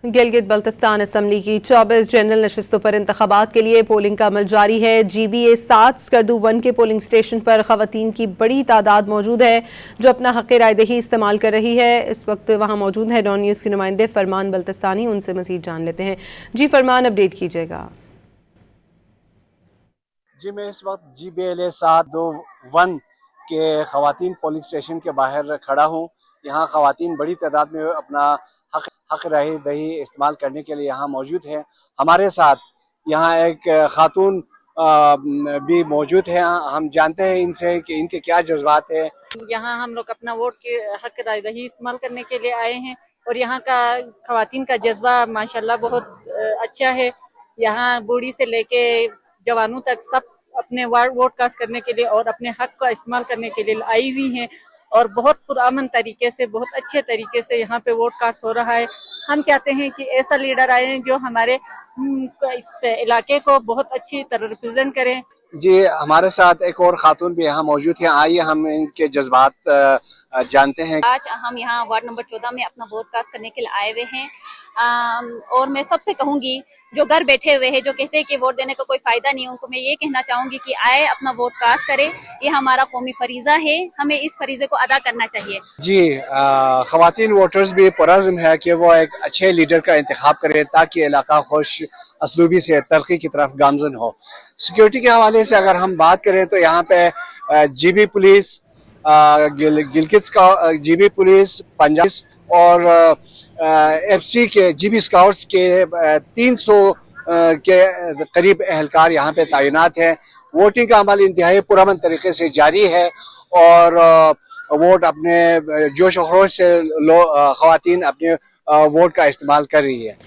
Gilgit Baltistan assembly की 24 general नशिस्तों पर इंतखाबात के लिए पोलिंग का अमल जारी है। GBA 7 स्कर्दू 1 के पोलिंग स्टेशन पर खवातीन की बड़ी तादाद मौजूद है जो अपना हक़ रायदही इस्तेमाल कर रही है। इस वक्त वहाँ मौजूद है डॉन न्यूज़ के नुमाइंदे फरमान बल्तिस्तानी, उनसे मज़ीद जान लेते हैं। जी फरमान, अपडेट कीजिएगा। जी, मैं इस वक्त GBLA 721 के खवातीन पोलिंग स्टेशन के बाहर खड़ा हूँ। यहाँ खवातीन बड़ी तादाद में अपना हक रायदही इस्तेमाल करने के लिए यहाँ मौजूद है। हमारे साथ यहाँ एक खातून भी मौजूद है। हम जानते हैं इनसे कि इनके क्या जज्बात है। यहाँ हम लोग अपना वोट के हक रायदही इस्तेमाल करने के लिए आए हैं और यहाँ का खवातीन का जज्बा माशाल्लाह बहुत अच्छा है। यहाँ बूढ़ी से लेके जवानों तक सब अपने वोट कास्ट करने के लिए और अपने हक का इस्तेमाल करने के लिए आई हुई हैं और बहुत पुरअमन तरीके से, बहुत अच्छे तरीके से यहाँ पे वोट कास्ट हो रहा है। हम चाहते हैं कि ऐसा लीडर आए जो हमारे इस इलाके को बहुत अच्छी तरह रिप्रेजेंट करें। जी, हमारे साथ एक और खातून भी यहाँ मौजूद है। आइए हम इनके जज्बात जानते हैं। आज हम यहाँ वार्ड नंबर 14 में अपना वोट कास्ट करने के लिए आए हुए हैं और मैं सबसे कहूँगी जो घर बैठे हुए हैं, जो कहते हैं कि वोट देने का कोई फायदा नहीं है, उनको मैं ये कहना चाहूंगी कि आए अपना वोट कास्ट करें। ये हमारा कौमी फरीजा है, हमें इस फरीजे को अदा करना चाहिए। जी, खवातीन वोटर्स भी पुरज़्म है कि वो एक अच्छे लीडर का इंतखाब करें ताकि इलाका खुश असलूबी से तरक्की की तरफ गामजन हो। सिक्योरिटी के हवाले से अगर हम बात करें तो यहाँ पे GB police, Gilgit GB police, Punjab और FC के GB स्काउट्स के 300 के करीब एहलकार यहाँ पे तैनात हैं। वोटिंग का अमल इंतहाई पुरअमन तरीके से जारी है और वोट अपने जोश और खरोश से खवातीन अपने वोट का इस्तेमाल कर रही है।